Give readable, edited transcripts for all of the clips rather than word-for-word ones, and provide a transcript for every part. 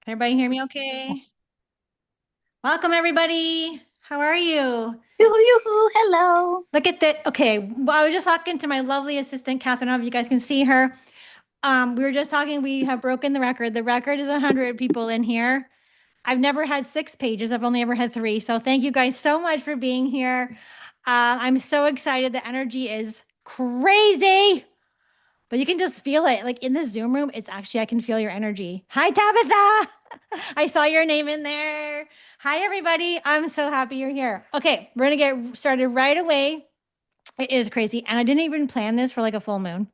Can everybody hear me okay? Welcome, everybody. How are you? Yoo-hoo, yoo-hoo, hello. Look at that. Okay. Well, I was just talking to my lovely assistant, Catherine. I don't know if you guys can see her. We were just talking. We have broken the record. The record is 100 people in here. I've never had 6 pages. I've only ever had 3. So thank you guys so much for being here. I'm so excited. The energy is crazy, but you can just feel it. Like in the Zoom room, it's actually, I can feel your energy. Hi, Tabitha. I saw your name in there. Hi, everybody. I'm so happy you're here. Okay, we're going to get started right away. It is crazy. And I didn't even plan this for like a full moon.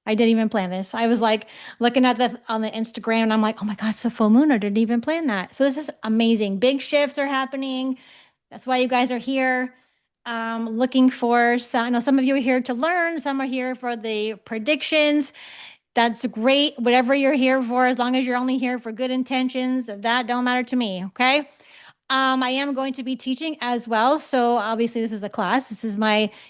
I didn't even plan this. I was like looking at the on the Instagram and I'm like, oh my God, it's a full moon. I didn't even plan that. So this is amazing. Big shifts are happening. That's why you guys are here. Looking for some, I know some of you are here to learn, some are here for the predictions. That's great. Whatever you're here for, as long as you're only here for good intentions, that don't matter to me. Okay. I am going to be teaching as well. So obviously this is a class.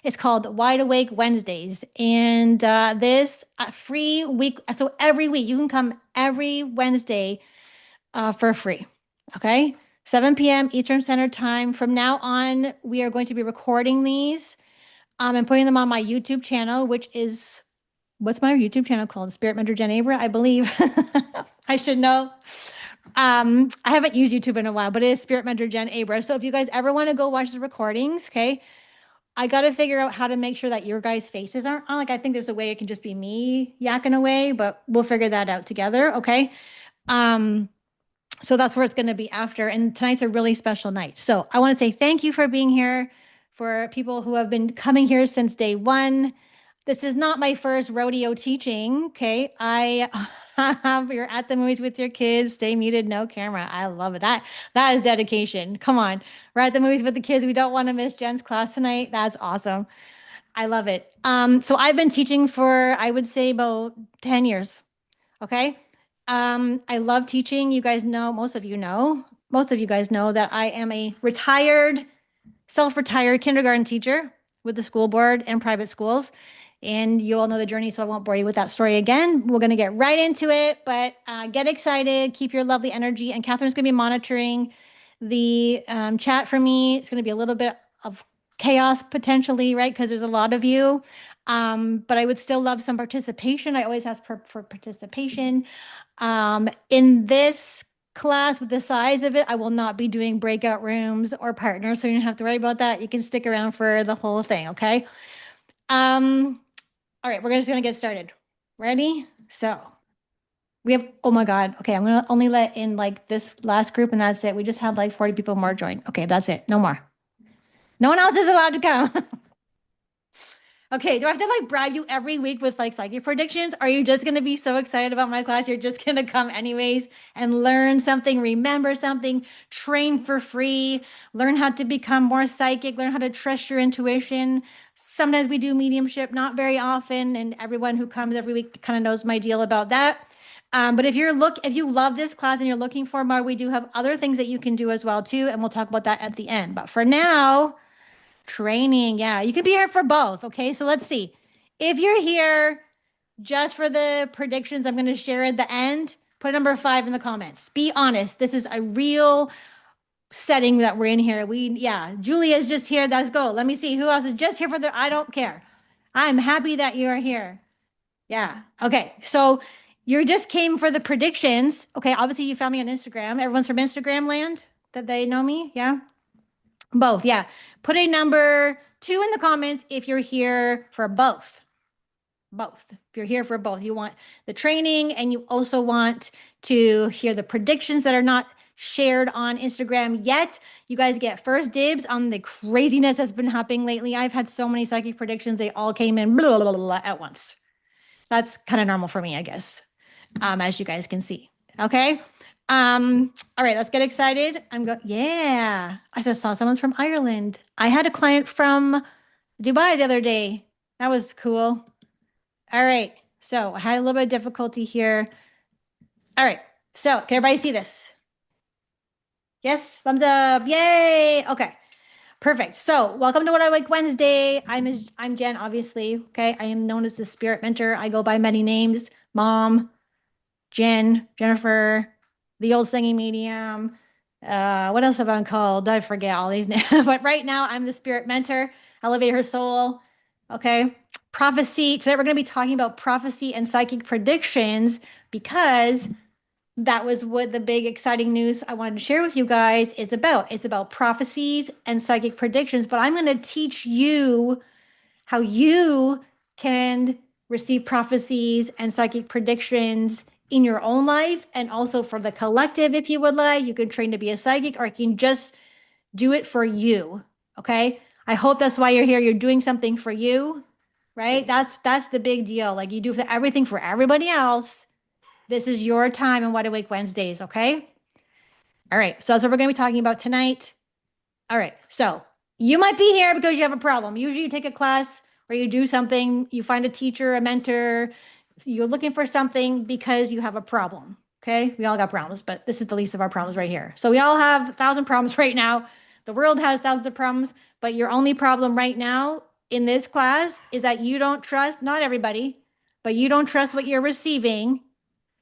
It's called Wide Awake Wednesdays. And this free week. So every week you can come every Wednesday for free. Okay. 7 p.m. Eastern Standard Time. From now on, we are going to be recording these and putting them on my YouTube channel, which is what's my YouTube channel called? Spirit Mentor Jen Abra, I believe. I should know. I haven't used YouTube in a while, but it is Spirit Mentor Jen Abra. So if you guys ever want to go watch the recordings, okay, I got to figure out how to make sure that your guys' faces aren't on. Like, I think there's a way it can just be me yakking away, but we'll figure that out together, okay? Um, so that's where it's going to be after. And tonight's a really special night. So I want to say thank you for being here. For people who have been coming here since day one, this is not my first rodeo teaching. Okay. You're at the movies with your kids, stay muted, no camera. I love it. That is dedication. Come on. We're at the movies with the kids. We don't want to miss Jen's class tonight. That's awesome. I love it. So I've been teaching for, I would say, about 10 years. Okay. I love teaching. You guys know, most of you guys know that I am a retired, self-retired kindergarten teacher with the school board and private schools. And you all know the journey, so I won't bore you with that story again. We're going to get right into it, but get excited, keep your lovely energy. And Catherine's going to be monitoring the chat for me. It's going to be a little bit of chaos potentially, right? Because there's a lot of you. But I would still love some participation. I always ask for participation. In this class with the size of it, I will not be doing breakout rooms or partners, so you don't have to worry about that. You can stick around for the whole thing, okay? Um, all right, we're just gonna get started. Ready? So we have, oh my God. Okay, I'm gonna only let in like this last group and that's it. We just had like 40 people more join. Okay, that's it. No more. No one else is allowed to come. Okay, do I have to like bribe you every week with like psychic predictions? Are you just gonna be so excited about my class? You're just gonna come anyways and learn something, remember something, train for free, learn how to become more psychic, learn how to trust your intuition. Sometimes we do mediumship, not very often, and everyone who comes every week kind of knows my deal about that. But if you love this class and you're looking for more, we do have other things that you can do as well too, and we'll talk about that at the end. But for now, training. Yeah, you could be here for both. Okay, so let's see. If you're here just for the predictions I'm going to share at the end, put number 5 in the comments. Be honest. This is a real setting that we're in here. Yeah, Julia's just here. Let's go. Let me see who else is just here for the. I don't care. I'm happy that you are here. Yeah. Okay. So you just came for the predictions. Okay. Obviously, you found me on Instagram. Everyone's from Instagram land that they know me. Yeah. Both, yeah. Put a number 2 in the comments if you're here for both. Both. If you're here for both, you want the training and you also want to hear the predictions that are not shared on Instagram yet. You guys get first dibs on the craziness that's been happening lately. I've had so many psychic predictions, they all came in blah, blah, blah, blah, at once. That's kind of normal for me, I guess, as you guys can see. Okay. All right, let's get excited. Yeah. I just saw someone's from Ireland. I had a client from Dubai the other day. That was cool. All right. So I had a little bit of difficulty here. All right. So can everybody see this? Yes, thumbs up. Yay. Okay. Perfect. So welcome to What I Like Wednesday. I'm Jen, obviously. Okay. I am known as the Spirit Mentor. I go by many names. Mom, Jen, Jennifer, the old singing medium. What else have I been called? I forget all these names. But right now, I'm the spirit mentor, elevate her soul. Okay. Prophecy. Today, we're going to be talking about prophecy and psychic predictions because that was what the big exciting news I wanted to share with you guys is about. It's about prophecies and psychic predictions, but I'm going to teach you how you can receive prophecies and psychic predictions in your own life and also for the collective if you would like. You can train to be a psychic or you can just do it for you. Okay? I hope that's why you're here. You're doing something for you, right? That's the big deal. Like you do everything for everybody else. This is your time in Wide Awake Wednesdays, okay? All right. So that's what we're going to be talking about tonight. All right. So you might be here because you have a problem. Usually you take a class or you do something, you find a teacher, a mentor, you're looking for something because you have a problem. Okay. We all got problems, but this is the least of our problems right here. So we all have 1,000 problems right now. The world has thousands of problems, but your only problem right now in this class is that you don't trust, not everybody, but you don't trust what you're receiving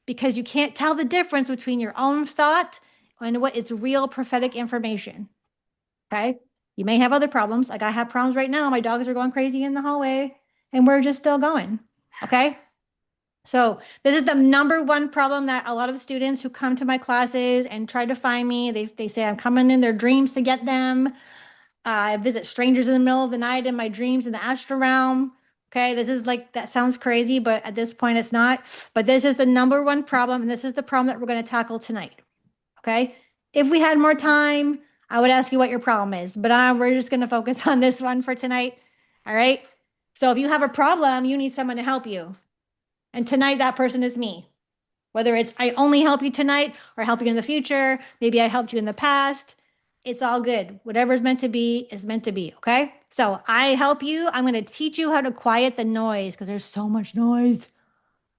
because you can't tell the difference between your own thought and what is real prophetic information. Okay. You may have other problems. Like I have problems right now. My dogs are going crazy in the hallway and we're just still going. Okay. So this is the number one problem that a lot of students who come to my classes and try to find me, they say I'm coming in their dreams to get them. I visit strangers in the middle of the night in my dreams in the astral realm. Okay, this is like, that sounds crazy, but at this point it's not. But this is the number one problem, and this is the problem that we're going to tackle tonight. Okay, if we had more time, I would ask you what your problem is, but we're just going to focus on this one for tonight. All right, so if you have a problem, you need someone to help you. And tonight, that person is me. Whether it's I only help you tonight or help you in the future, maybe I helped you in the past. It's all good. Whatever's meant to be is meant to be. Okay. So I help you. I'm going to teach you how to quiet the noise because there's so much noise.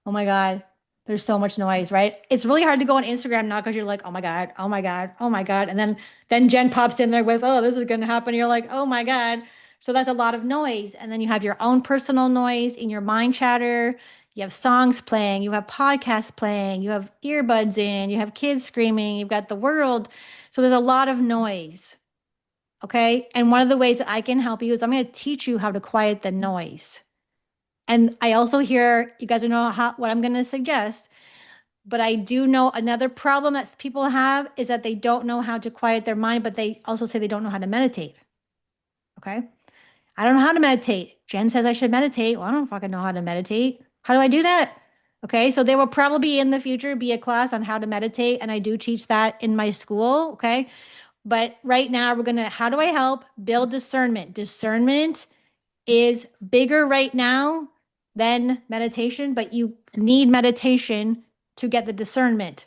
Oh my God. There's so much noise, right? It's really hard to go on Instagram now because you're like, oh my God, oh my God, oh my God. And then Jen pops in there with, oh, this is going to happen. You're like, oh my God. So that's a lot of noise. And then you have your own personal noise in your mind chatter. You have songs playing, you have podcasts playing, you have earbuds in, you have kids screaming, you've got the world. So there's a lot of noise. Okay. And one of the ways that I can help you is I'm going to teach you how to quiet the noise. And I also hear you guys know what I'm going to suggest, but I do know another problem that people have is that they don't know how to quiet their mind, but they also say they don't know how to meditate. Okay. I don't know how to meditate. Jen says I should meditate. Well, I don't fucking know how to meditate. How do I do that? Okay. So there will probably in the future be a class on how to meditate. And I do teach that in my school. Okay. But right now we're going to, how do I help build discernment? Discernment is bigger right now than meditation, but you need meditation to get the discernment.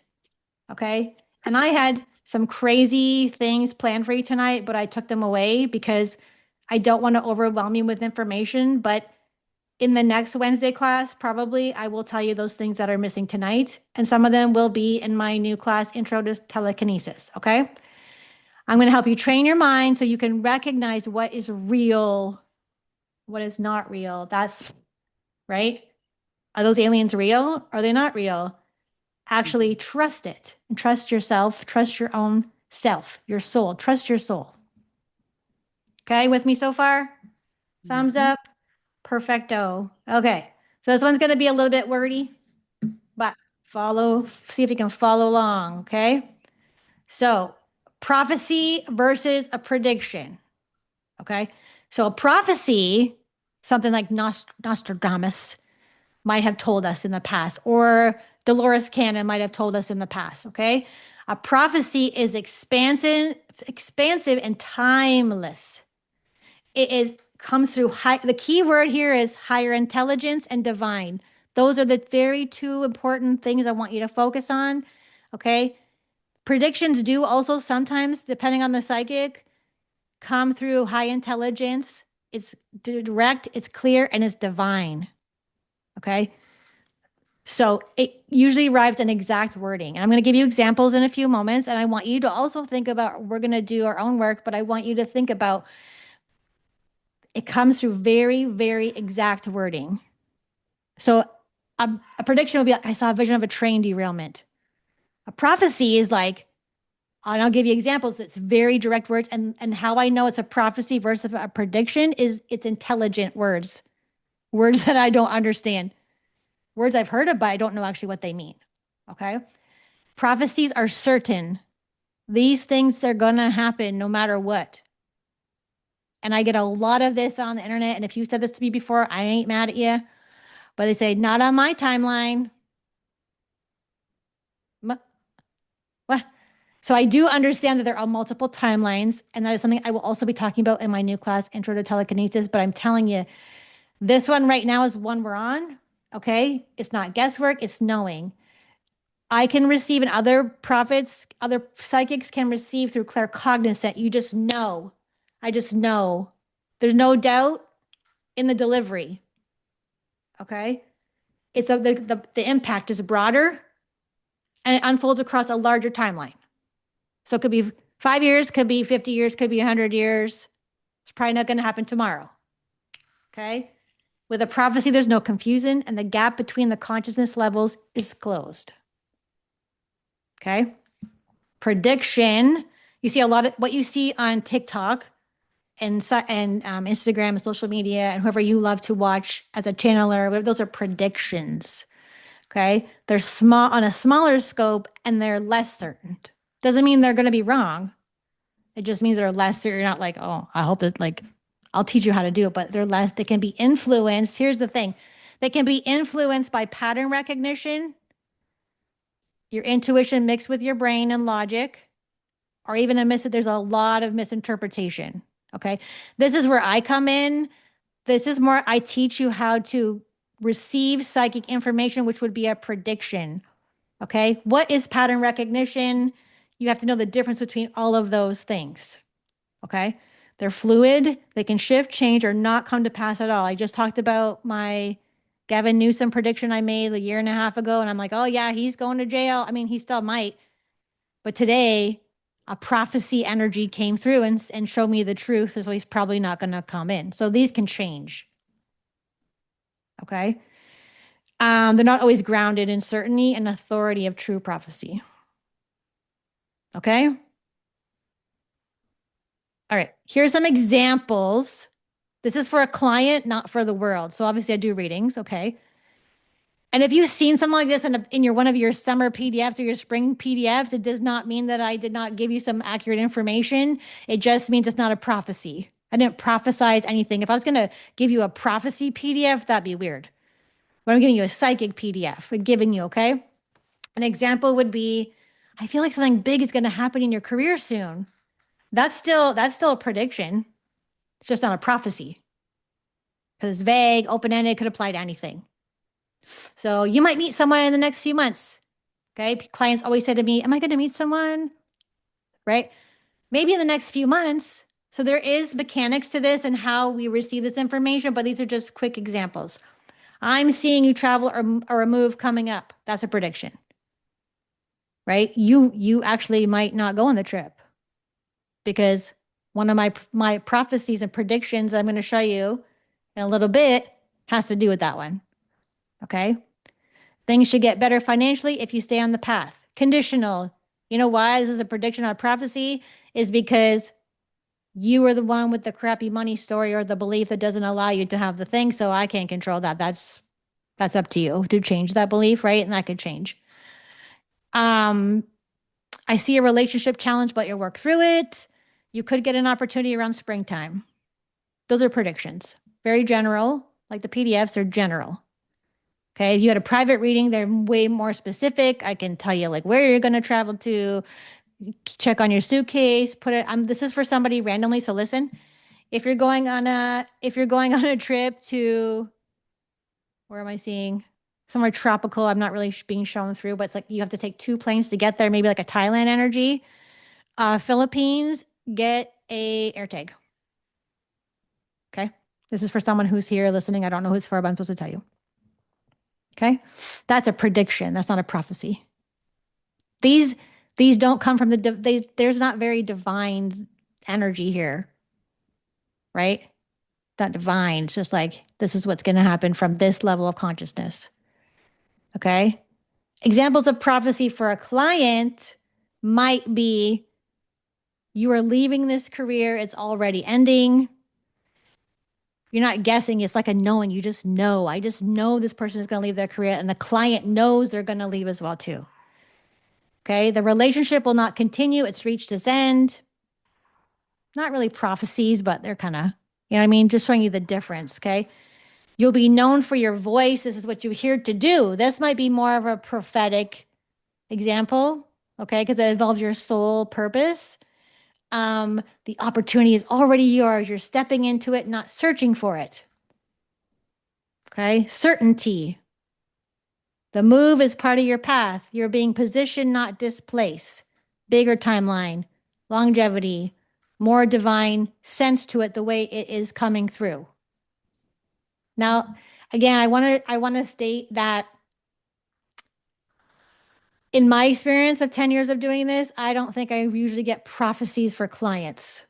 Okay. And I had some crazy things planned for you tonight, but I took them away because I don't want to overwhelm you with information. But in the next Wednesday class, probably I will tell you those things that are missing tonight. And some of them will be in my new class, Intro to Telekinesis. Okay. I'm going to help you train your mind so you can recognize what is real, what is not real. That's right. Are those aliens real? Are they not real? Actually trust it and trust yourself, trust your own self, your soul, trust your soul. Okay, with me so far? Thumbs up. Perfecto. Okay, so this one's going to be a little bit wordy, but see if you can follow along. Okay, so prophecy versus a prediction. Okay, so a prophecy, something like Nostradamus might have told us in the past, or Dolores Cannon might have told us in the past. Okay. A prophecy is expansive and timeless. It is comes through the key word here is higher intelligence and divine. Those are the very two important things I want you to focus on. Okay. Predictions do also sometimes, depending on the psychic, come through high intelligence. It's direct, it's clear, and it's divine. Okay. So it usually arrives in exact wording. And I'm going to give you examples in a few moments. And I want you to also think about, we're going to do our own work, but I want you to think about it comes through very, very exact wording. So a prediction will be like, I saw a vision of a train derailment. A prophecy is like, and I'll give you examples that's very direct words. And how I know it's a prophecy versus a prediction is it's intelligent words, words that I don't understand, words I've heard of, but I don't know actually what they mean. Okay. Prophecies are certain. These things are going to happen no matter what. And I get a lot of this on the internet. And if you said this to me before, I ain't mad at you. But they say, not on my timeline. What? So I do understand that there are multiple timelines. And that is something I will also be talking about in my new class, Intro to Telekinesis. But I'm telling you, this one right now is one we're on. Okay. It's not guesswork, it's knowing. I can receive, and other prophets, other psychics can receive through claircognizance. You just know. I just know. There's no doubt in the delivery. Okay. The impact is broader and it unfolds across a larger timeline. So it could be 5 years, could be 50 years, could be 100 years. It's probably not going to happen tomorrow. Okay. With a prophecy, there's no confusion, and the gap between the consciousness levels is closed. Okay. Prediction. You see a lot of what you see on TikTok and Instagram and social media and whoever you love to watch as a channeler, whatever, those are predictions. Okay. They're small on a smaller scope and they're less certain. Doesn't mean they're going to be wrong. It just means they're less certain. You're not like, oh, I hope that like, I'll teach you how to do it, but they're less, they can be influenced. Here's the thing. They can be influenced by pattern recognition, your intuition mixed with your brain and logic, or even there's a lot of misinterpretation. Okay. This is where I come in. This is more, I teach you how to receive psychic information, which would be a prediction. Okay. What is pattern recognition? You have to know the difference between all of those things. Okay. They're fluid. They can shift, change, or not come to pass at all. I just talked about my Gavin Newsom prediction I made a year and a half ago. And I'm like, oh, yeah, he's going to jail. I mean, he still might. But today, a prophecy energy came through and showed me the truth. So he's probably not going to come in. So these can change. Okay. They're not always grounded in certainty and authority of true prophecy. Okay. All right. Here's some examples. This is for a client, not for the world. So obviously I do readings. Okay. And if you've seen something like this in one of your summer PDFs or your spring PDFs, it does not mean that I did not give you some accurate information. It just means it's not a prophecy. I didn't prophesize anything. If I was going to give you a prophecy PDF, that'd be weird. But I'm giving you a psychic PDF. I'm giving you, okay? An example would be, I feel like something big is going to happen in your career soon. That's still a prediction. It's just not a prophecy. Because it's vague, open-ended, could apply to anything. So you might meet someone in the next few months. Okay. Clients always say to me, am I going to meet someone? Right. Maybe in the next few months. So there is mechanics to this and how we receive this information, but these are just quick examples. I'm seeing you travel or a move coming up. That's a prediction. Right. You actually might not go on the trip because one of my prophecies and predictions I'm going to show you in a little bit has to do with that one. Okay. Things should get better financially if you stay on the path. Conditional. You know why this is a prediction or a prophecy? Is because you are the one with the crappy money story or the belief that doesn't allow you to have the thing. So I can't control that. That's up to you to change that belief, right? And that could change. I see a relationship challenge, but you'll work through it. You could get an opportunity around springtime. Those are predictions. Very general, like the PDFs are general. Okay. If you had a private reading, they're way more specific. I can tell you like where you're going to travel to, check on your suitcase, put it, this is for somebody randomly. So listen, if you're going on a trip to, where am I seeing? Somewhere tropical. I'm not really being shown through, but it's like you have to take 2 planes to get there. Maybe like a Thailand energy. Philippines, get a air tag. Okay. This is for someone who's here listening. I don't know who it's for, but I'm supposed to tell you. Okay. That's a prediction. That's not a prophecy. These don't come from there's not very divine energy here. Right? Not divine. It's just like, this is what's going to happen from this level of consciousness. Okay. Examples of prophecy for a client might be you are leaving this career, it's already ending. You're not guessing, it's like a knowing. You just know. I just know this person is going to leave their career, and the client knows they're going to leave as well, too. Okay. The relationship will not continue, it's reached its end. Not really prophecies, but they're kind of, you know what I mean? Just showing you the difference. Okay. You'll be known for your voice. This is what you're here to do. This might be more of a prophetic example. Okay. Because it involves your soul purpose. The opportunity is already yours. You're stepping into it, not searching for it. Okay. Certainty. The move is part of your path. You're being positioned, not displaced. Bigger timeline, longevity, more divine sense to it, the way it is coming through. Now, again, I want to state that in my experience of 10 years of doing this, I don't think I usually get prophecies for clients.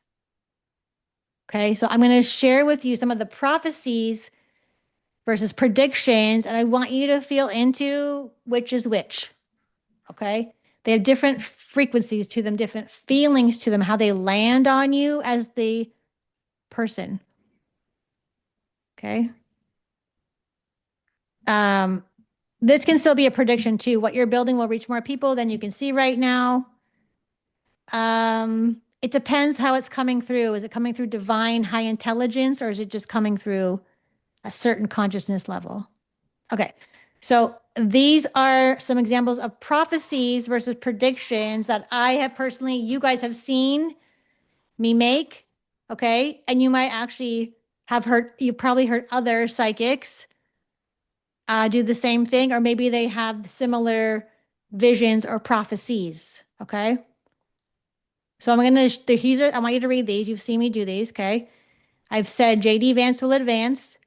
Okay, so I'm going to share with you some of the prophecies versus predictions, and I want you to feel into which is which. Okay, they have different frequencies to them, different feelings to them, how they land on you as the person. Okay. Um, this can still be a prediction too. What you're building will reach more people than you can see right now. It depends how it's coming through. Is it coming through divine high intelligence, or is it just coming through a certain consciousness level? Okay. So these are some examples of prophecies versus predictions that I have personally, you guys have seen me make. Okay. And you might actually have heard, you've probably heard other psychics do the same thing, or maybe they have similar visions or prophecies. Okay. So I'm going to, I want you to read these. You've seen me do these. Okay. I've said JD Vance will advance,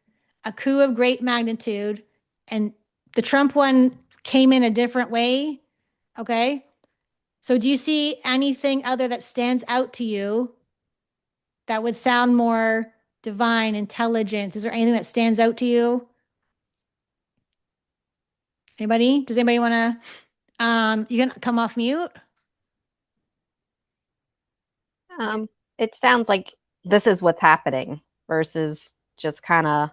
a coup of great magnitude, and the Trump one came in a different way. Okay. So do you see anything other that stands out to you that would sound more divine intelligence? Is there anything that stands out to you? Anybody? Does anybody want to, you can come off mute. Um, it sounds like this is what's happening versus just kind of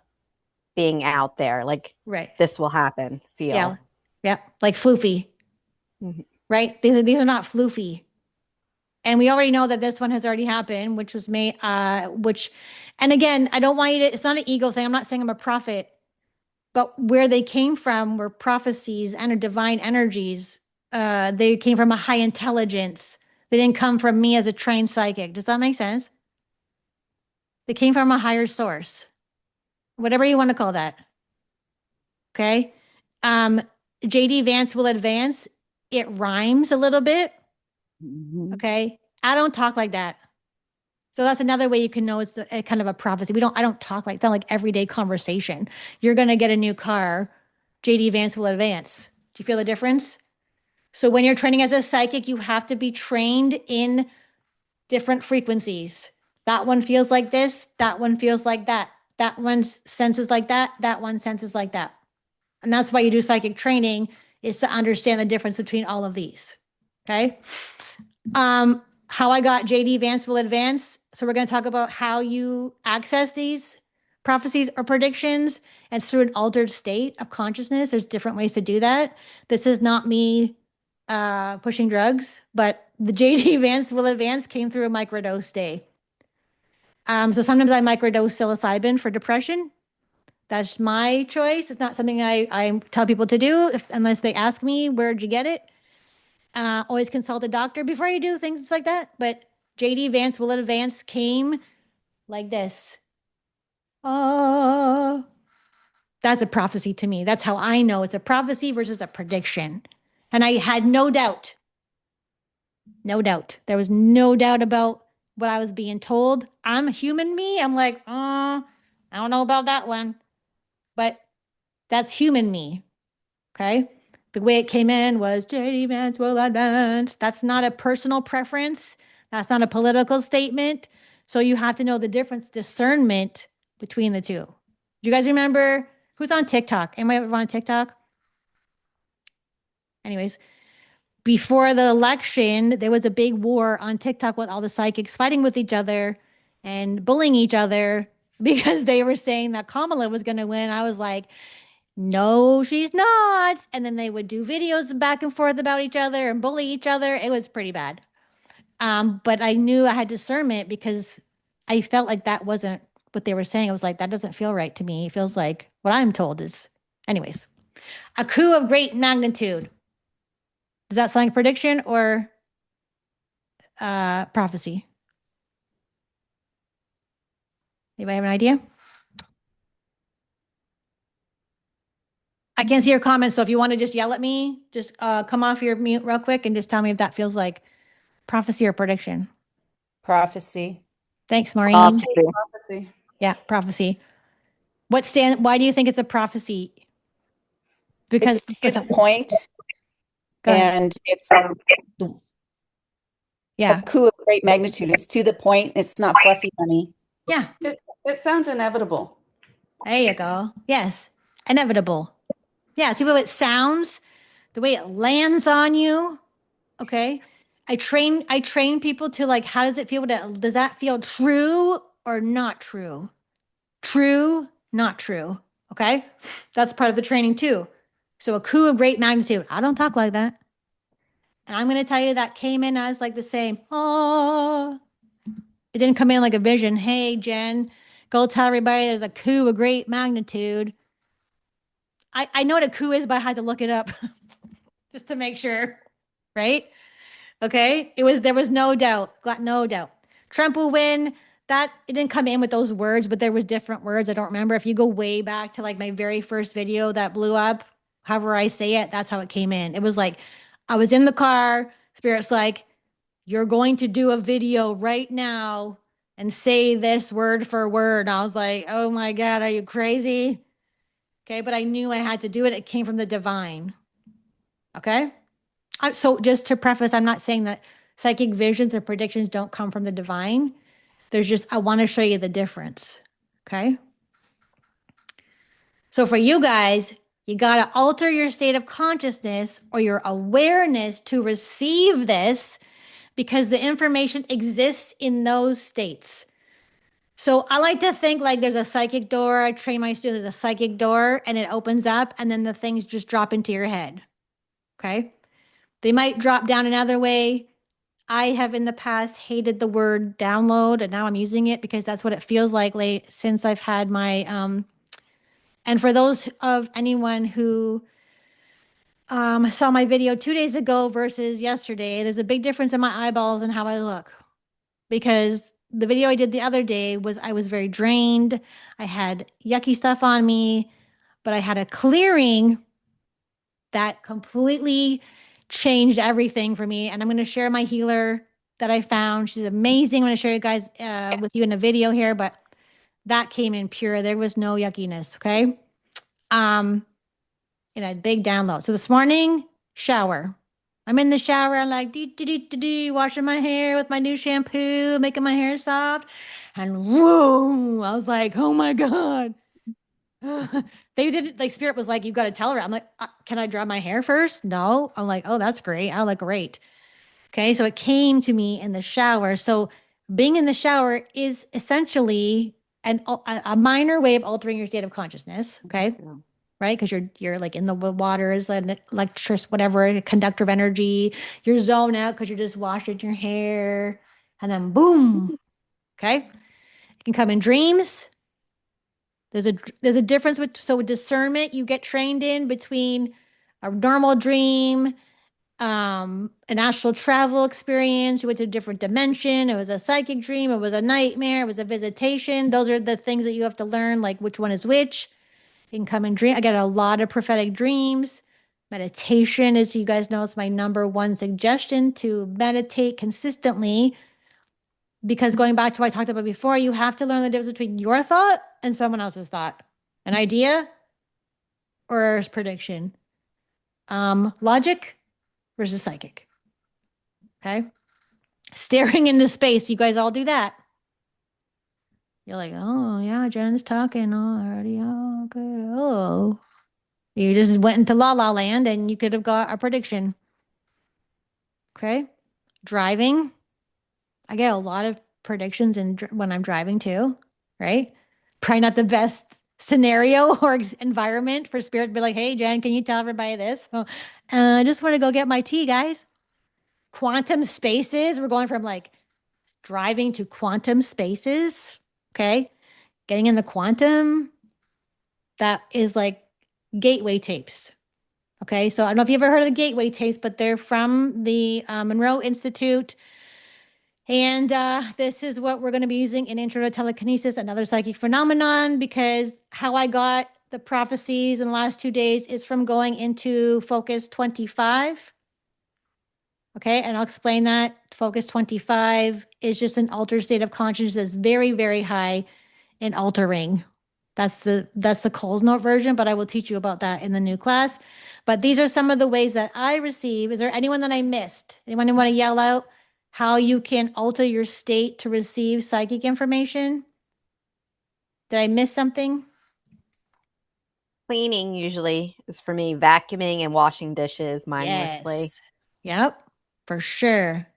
being out there, like Right. this will happen, Yeah. feel. Yeah. Like floofy, Mhm. right? These are not floofy. And we already know that this one has already happened, which was May, and again, I don't want you to, it's not an ego thing. I'm not saying I'm a prophet, but where they came from were prophecies and divine energies. They came from a high intelligence. They didn't come from me as a trained psychic. Does that make sense? They came from a higher source, whatever you want to call that. Okay. Um, JD Vance will advance. It rhymes a little bit. Mhm. Okay. I don't talk like that. So that's another way you can know it's a kind of a prophecy. I don't talk like that, like everyday conversation. You're going to get a new car. JD Vance will advance. Do you feel the difference? So when you're training as a psychic, you have to be trained in different frequencies. That one feels like this. That one feels like that. That one senses like that. That one senses like that. And that's why you do psychic training, is to understand the difference between all of these. Okay. How I got JD Vance will advance. So we're going to talk about how you access these prophecies or predictions, and it's through an altered state of consciousness. There's different ways to do that. This is not me pushing drugs, but the JD Vance will advance came through a microdose day. So sometimes I microdose psilocybin for depression. That's my choice. It's not something I tell people to do unless they ask me, where'd you get it? Always consult a doctor before you do things like that. But JD Vance will advance came like this. Oh, that's a prophecy to me. That's how I know it's a prophecy versus a prediction. And I had no doubt, no doubt. There was no doubt about what I was being told. I'm human me. I'm like, I don't know about that one, but that's human me. Okay. The way it came in was JD Vance will advance. That's not a personal preference. That's not a political statement. So you have to know the difference, discernment between the two. Do you guys remember who's on TikTok? Anybody ever on TikTok? Anyways, before the election, there was a big war on TikTok with all the psychics fighting with each other and bullying each other because they were saying that Kamala was going to win. I was like, no, she's not. And then they would do videos back and forth about each other and bully each other. It was pretty bad. But I knew I had discernment because I felt like that wasn't what they were saying. I was like, that doesn't feel right to me. It feels like what I'm told is, anyways, a coup of great magnitude. Does that sound like prediction or prophecy? Anybody have an idea? I can't see your comments, so if you want to just yell at me, just come off your mute real quick and just tell me if that feels like prophecy or prediction. Prophecy. Thanks, Maureen. Prophecy. Yeah, prophecy. Why do you think it's a prophecy? Because It's to the point, and it's yeah, a coup of great magnitude. It's to the point. It's not fluffy, honey. yeah. It sounds inevitable. There you go. Yes, inevitable. Yeah, see the way it sounds, the way it lands on you. Okay. I train people to like, how does it feel? Does that feel true or not true? True, not true. Okay. That's part of the training too. So a coup of great magnitude. I don't talk like that. And I'm going to tell you that came in as like the same. Oh, it didn't come in like a vision. Hey, Jen, go tell everybody there's a coup of great magnitude. I know what a coup is, but I had to look it up just to make sure. Right. Okay. There was no doubt. No doubt. Trump will win. That it didn't come in with those words, but there was different words. I don't remember. If you go way back to like my very first video that blew up, however I say it, that's how it came in. It was like I was in the car, Spirit's like, you're going to do a video right now and say this word for word. And I was like, oh my God, are you crazy? Okay, but I knew I had to do it. It came from the divine. Okay. So just to preface, I'm not saying that psychic visions or predictions don't come from the divine. There's just, I want to show you the difference. Okay. So for you guys, you got to alter your state of consciousness or your awareness to receive this because the information exists in those states. So I like to think like there's a psychic door. I train my students, there's a psychic door and it opens up and then the things just drop into your head. Okay. They might drop down another way. I have in the past hated the word download and now I'm using it because that's what it feels like since I've had my and for those of anyone who saw my video 2 days ago versus yesterday, there's a big difference in my eyeballs and how I look because the video I did the other day was I was very drained. I had yucky stuff on me, but I had a clearing that completely changed everything for me. And I'm going to share my healer that I found. She's amazing. I'm going to share you guys with you in a video here, but that came in pure. There was no yuckiness. Okay. And a big download. So this morning, shower. I'm in the shower. I'm like, washing my hair with my new shampoo, making my hair soft. And whoa, I was like, oh my God. They did it like Spirit was like, you got to tell her. I'm like, can I dry my hair first? No. I'm like, oh, that's great. I look great. Okay. So it came to me in the shower. So being in the shower is essentially a minor way of altering your state of consciousness. Okay. Yeah. Right. Because you're like in the waters and electric, whatever, a conductor of energy. You're zoned out because you're just washing your hair. And then boom. Okay. It can come in dreams. There's a difference with discernment you get trained in between a normal dream, an astral travel experience. You went to a different dimension. It was a psychic dream. It was a nightmare. It was a visitation. Those are the things that you have to learn, like which one is which. You can come and dream. I get a lot of prophetic dreams. Meditation, as you guys know, is my number one suggestion to meditate consistently. Because going back to what I talked about before, you have to learn the difference between your thought and someone else's thought. An idea or prediction. Logic versus psychic. Okay. Staring into space. You guys all do that. You're like, oh, yeah, Jen's talking already. Oh, okay. Oh. You just went into la la land and you could have got a prediction. Okay. Driving. I get a lot of predictions when I'm driving too, right? Probably not the best scenario or environment for Spirit to be like, hey, Jen, can you tell everybody this? So, I just want to go get my tea, guys. Quantum spaces. We're going from like driving to quantum spaces. Okay. Getting in the quantum. That is like gateway tapes. Okay. So I don't know if you've ever heard of the gateway tapes, but they're from the Monroe Institute. And this is what we're going to be using in Intro to Telekinesis, another psychic phenomenon, because how I got the prophecies in the last 2 days is from going into Focus 25. Okay, and I'll explain that. Focus 25 is just an altered state of consciousness that's very, very high in altering. That's the Coles Note version, but I will teach you about that in the new class. But these are some of the ways that I receive. Is there anyone that I missed? Anyone want to yell out how you can alter your state to receive psychic information? Did I miss something? Cleaning usually is for me, vacuuming and washing dishes mindlessly. Yes. Yep, for sure.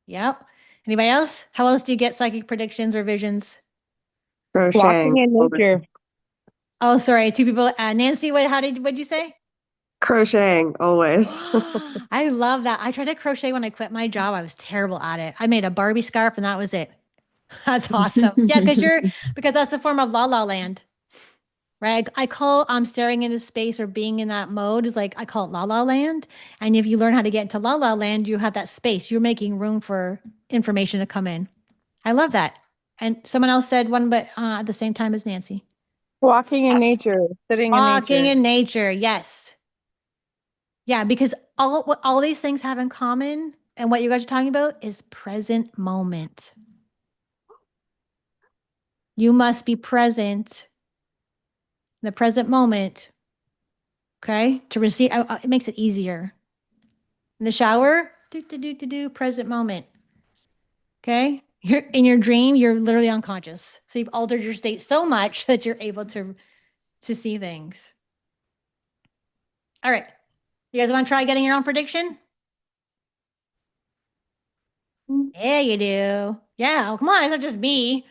Yep. Anybody else? How else do you get psychic predictions or visions? Crocheting. Walking in nature. Oh, sorry, two people. Nancy, what'd you say? Crocheting, always. I love that. I tried to crochet when I quit my job. I was terrible at it. I made a Barbie scarf and that was it. That's awesome. Yeah, because that's the form of la la land, right? I call staring into space or being in that mode is like I call it la la land. And if you learn how to get into la la land, you have that space. You're making room for information to come in. I love that. And someone else said one, but at the same time as Nancy. Walking in nature. Sitting in Walking nature. in nature. Yes. Yeah, because what all these things have in common and what you guys are talking about is present moment. You must be present in the present moment, okay? To receive, it makes it easier. In the shower, present moment, okay? You're in your dream, you're literally unconscious. So you've altered your state so much that you're able to see things. All right. You guys want to try getting your own prediction? Yeah, you do. Yeah, oh, come on, it's not just me.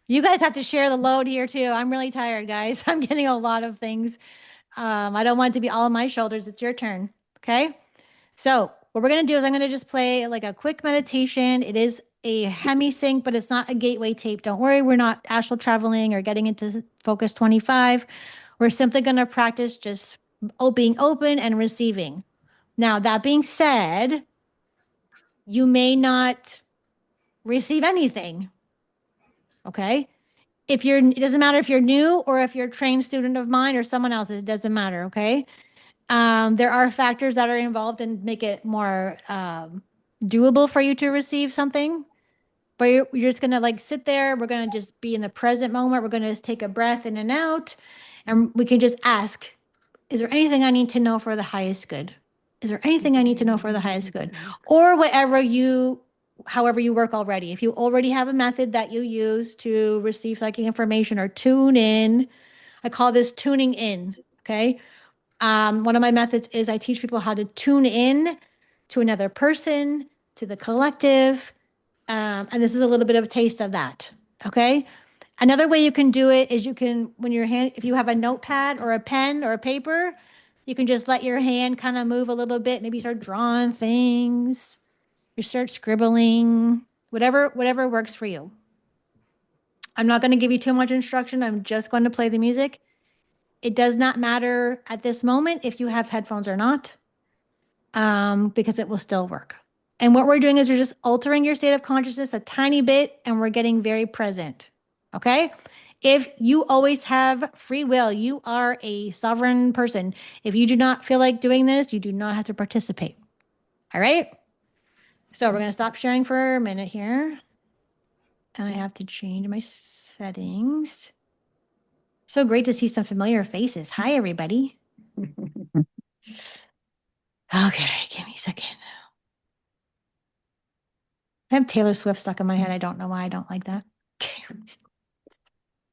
You guys have to share the load here too. I'm really tired, guys. I'm getting a lot of things. I don't want it to be all on my shoulders. It's your turn. Okay. So what we're going to do is I'm going to just play like a quick meditation. It is a Hemi-Sync, but it's not a gateway tape. Don't worry. We're not astral traveling or getting into Focus 25. We're simply going to practice just being open and receiving. Now, that being said, you may not receive anything. Okay. It doesn't matter if you're new or if you're a trained student of mine or someone else, it doesn't matter. Okay. There are factors that are involved and make it more doable for you to receive something. But you're just going to like sit there. We're going to just be in the present moment. We're going to just take a breath in and out. And we can just ask, is there anything I need to know for the highest good? Is there anything I need to know for the highest good? Or however you work already. If you already have a method that you use to receive psychic information or tune in, I call this tuning in. Okay. One of my methods is I teach people how to tune in to another person, to the collective. And this is a little bit of a taste of that. Okay. Another way you can do it is if you have a notepad or a pen or a paper, you can just let your hand kind of move a little bit. Maybe start drawing things. You start scribbling, whatever works for you. I'm not going to give you too much instruction. I'm just going to play the music. It does not matter at this moment if you have headphones or not, because it will still work. And what we're doing is you're just altering your state of consciousness a tiny bit, and we're getting very present. Okay? If you always have free will, you are a sovereign person. If you do not feel like doing this, you do not have to participate. All right? So we're going to stop sharing for a minute here. And I have to change my settings. So great to see some familiar faces. Hi, everybody. Okay, give me a second. I have Taylor Swift stuck in my head. I don't know why I don't like that.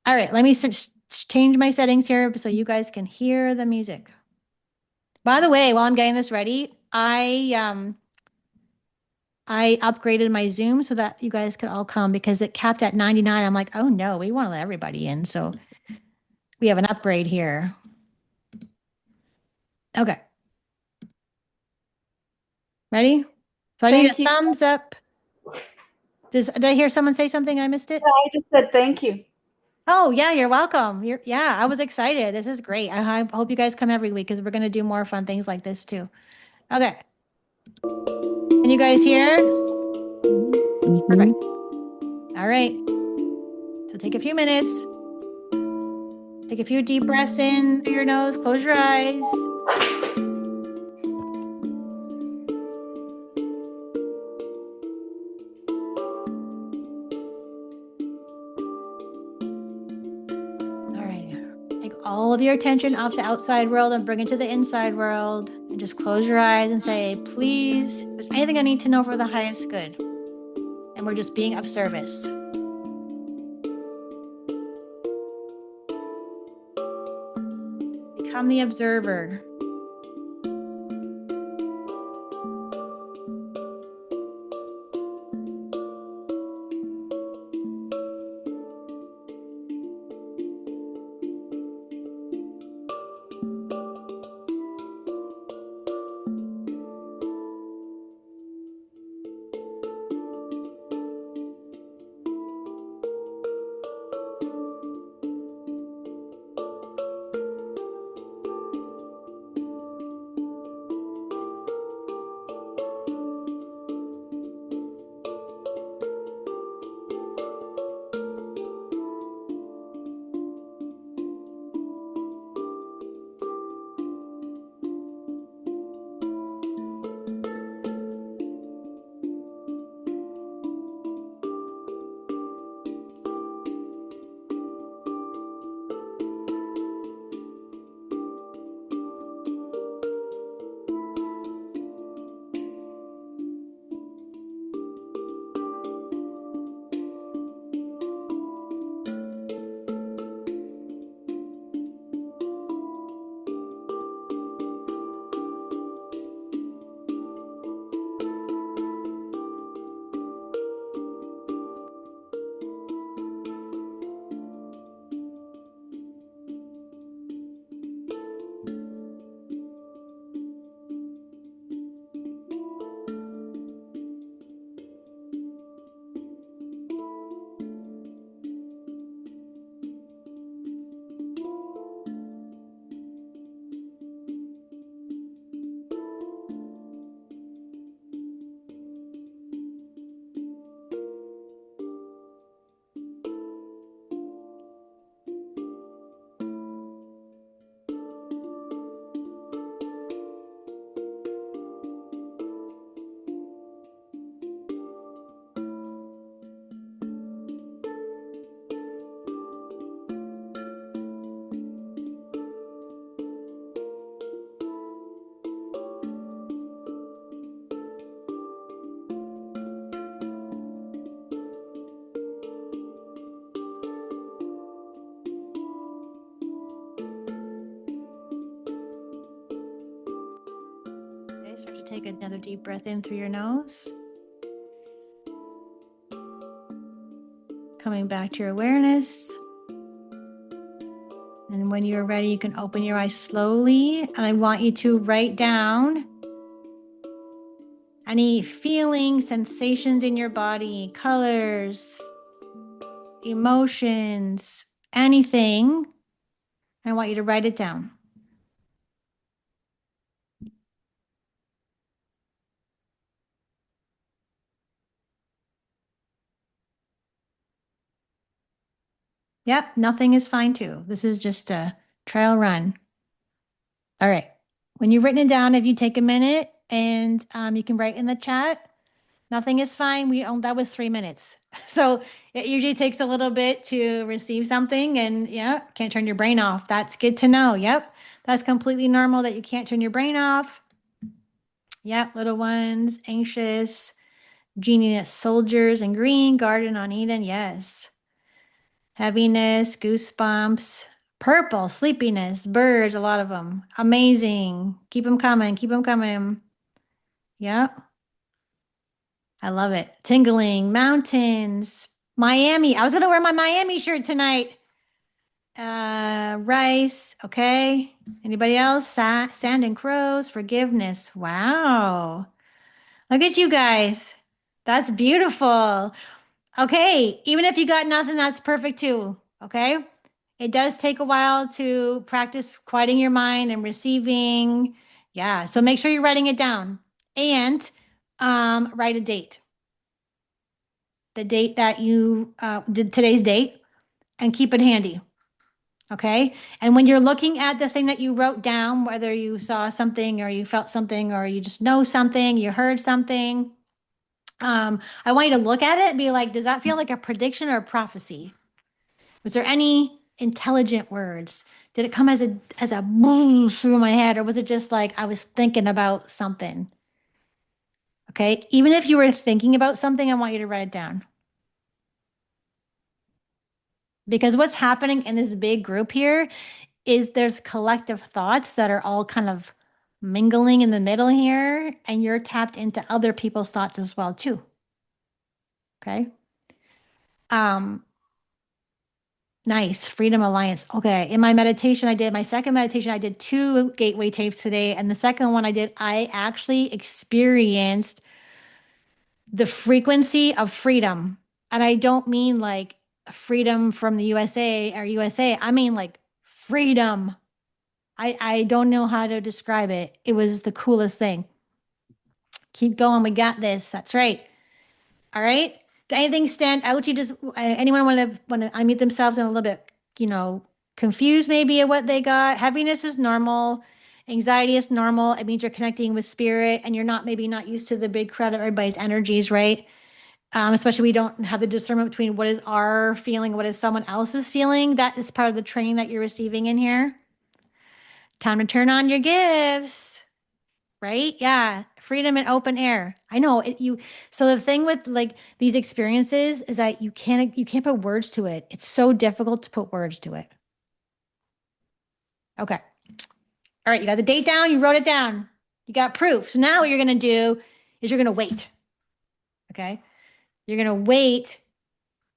All right, let me change my settings here so you guys can hear the music. By the way, while I'm getting this ready, I upgraded my Zoom so that you guys could all come because it capped at 99. I'm like, oh no, we want to let everybody in. So we have an upgrade here. Okay. Ready? So I need a Thank you. thumbs up. Did I hear someone say something? I missed it. I just said thank you. Oh yeah, you're welcome. Yeah, I was excited. This is great. I hope you guys come every week because we're gonna do more fun things like this too. Okay. Can you guys hear? Perfect. All right. So take a few minutes. Take a few deep breaths in through your nose. Close your eyes. All right. Take all of your attention off the outside world and bring it to the inside world. And just close your eyes and say, please, if there's anything I need to know for the highest good. And we're just being of service. Become the observer. Okay, start to take another deep breath in through your nose. Coming back to your awareness. And when you're ready, you can open your eyes slowly. And I want you to write down any feelings, sensations in your body, colors, emotions, anything. I want you to write it down. Yep, nothing is fine too. This is just a trial run. All right. When you've written it down, if you take a minute and you can write in the chat, nothing is fine. That was 3 minutes. So it usually takes a little bit to receive something and yeah, can't turn your brain off. That's good to know. Yep. That's completely normal that you can't turn your brain off. Yep. Little ones, anxious, genius, soldiers in green, garden on Eden. Yes. Heaviness, goosebumps, Purple, sleepiness, birds, a lot of them. Amazing. Keep them coming. Keep them coming. Yeah. I love it. Tingling, mountains, Miami. I was going to wear my Miami shirt tonight. Rice. Okay. Anybody else? Sand and crows, forgiveness. Wow. Look at you guys. That's beautiful. Okay. Even if you got nothing, that's perfect too. Okay. It does take a while to practice quieting your mind and receiving. Yeah. So make sure you're writing it down and write a date. The date that you did today's date and keep it handy. Okay. And when you're looking at the thing that you wrote down, whether you saw something or you felt something or you just know something, you heard something, I want you to look at it and be like, does that feel like a prediction or a prophecy? Was there any intelligent words? Did it come as a boom through my head, or was it just like I was thinking about something? Okay. Even if you were thinking about something, I want you to write it down. Because what's happening in this big group here is there's collective thoughts that are all kind of mingling in the middle here, and you're tapped into other people's thoughts as well too. Okay. Nice. Freedom Alliance. Okay. In my meditation, my second meditation, I did 2 gateway tapes today. And the second one I actually experienced the frequency of freedom. And I don't mean like freedom from the USA or USA. I mean like freedom. I don't know how to describe it. It was the coolest thing. Keep going. We got this. That's right. All right. Did anything stand out to you? Just anyone want to unmute themselves and a little bit, confused maybe at what they got? Heaviness is normal. Anxiety is normal. It means you're connecting with spirit and you're maybe not used to the big crowd of everybody's energies, right? Especially we don't have the discernment between what is our feeling, what is someone else's feeling. That is part of the training that you're receiving in here. Time to turn on your gifts, right? Yeah. Freedom and open air. I know so the thing with like these experiences is that you can't put words to it. It's so difficult to put words to it. Okay. All right. You got the date down. You wrote it down. You got proof. So now what you're going to do is you're going to wait. Okay. You're going to wait.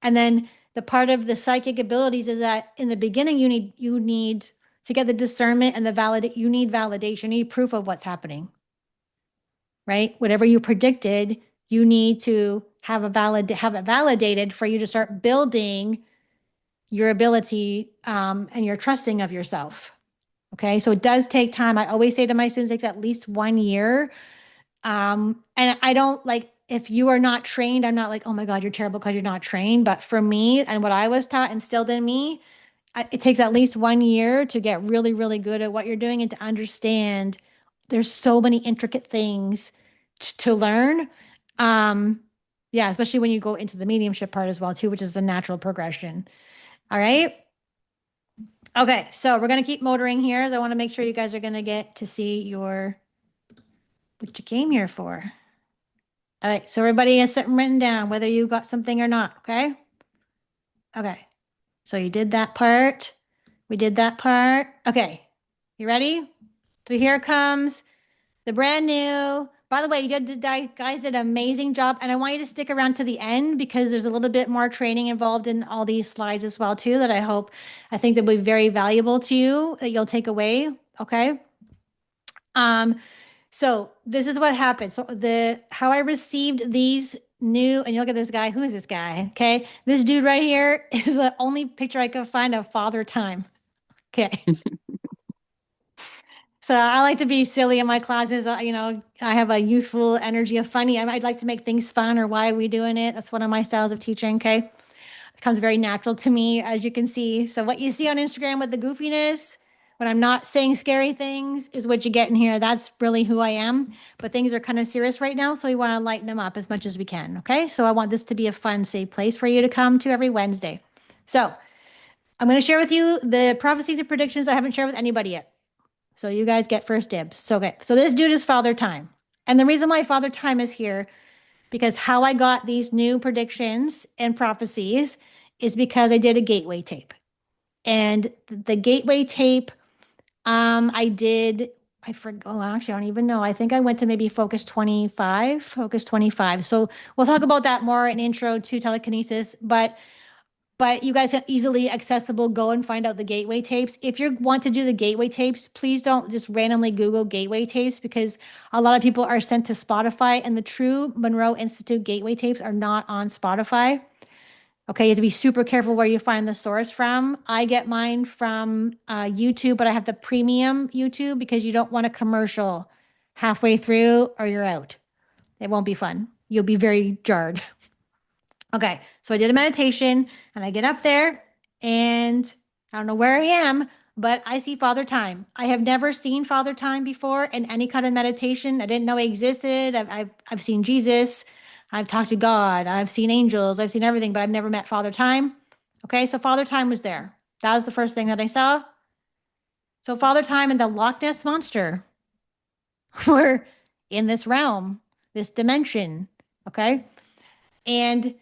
And then the part of the psychic abilities is that in the beginning, you need to get the discernment and you need validation. You need proof of what's happening, right? Whatever you predicted, you need to have it validated for you to start building your ability and your trusting of yourself. Okay. So it does take time. I always say to my students, it takes at least 1 year. And I don't like, if you are not trained, I'm not like, oh my God, you're terrible because you're not trained. But for me and what I was taught instilled in me, it takes at least 1 year to get really, really good at what you're doing and to understand there's so many intricate things to learn. Yeah, especially when you go into the mediumship part as well too, which is the natural progression. All right. Okay, so we're going to keep motoring here. So I want to make sure you guys are going to get to see what you came here for. All right, so everybody has something written down, whether you got something or not, okay? Okay, so you did that part. We did that part. Okay, you ready? So here comes the brand new. By the way, guys did an amazing job, and I want you to stick around to the end because there's a little bit more training involved in all these slides as well too that I think that will be very valuable to you that you'll take away, okay? So this is what happened. So how I received these new, and you look at this guy. Who is this guy? Okay. This dude right here is the only picture I could find of Father Time. Okay. So I like to be silly in my classes. I have a youthful energy of funny. I'd like to make things fun, or why are we doing it? That's one of my styles of teaching. Okay. It comes very natural to me, as you can see. So what you see on Instagram with the goofiness, when I'm not saying scary things, is what you get in here. That's really who I am. But things are kind of serious right now, so we want to lighten them up as much as we can. Okay. So I want this to be a fun, safe place for you to come to every Wednesday. So I'm going to share with you the prophecies and predictions I haven't shared with anybody yet. So you guys get first dibs. So, okay. So this dude is Father Time. And the reason why Father Time is here, because how I got these new predictions and prophecies is because I did a gateway tape. And the gateway tape, I did, I forgot, oh, actually, I don't even know. I think I went to maybe Focus 25. So we'll talk about that more in intro to telekinesis, but you guys can easily accessible go and find out the gateway tapes. If you want to do the gateway tapes, please don't just randomly Google gateway tapes, because a lot of people are sent to Spotify, and the true Monroe Institute gateway tapes are not on Spotify. Okay, you have to be super careful where you find the source from. I get mine from YouTube, but I have the premium YouTube because you don't want a commercial halfway through or you're out. It won't be fun. You'll be very jarred. Okay, so I did a meditation and I get up there and I don't know where I am, but I see Father Time. I have never seen Father Time before in any kind of meditation. I didn't know he existed. I've seen Jesus. I've talked to God. I've seen angels. I've seen everything, but I've never met Father Time. Okay, so Father Time was there. That was the first thing that I saw. So Father Time and the Loch Ness Monster were in this realm, this dimension. Okay, and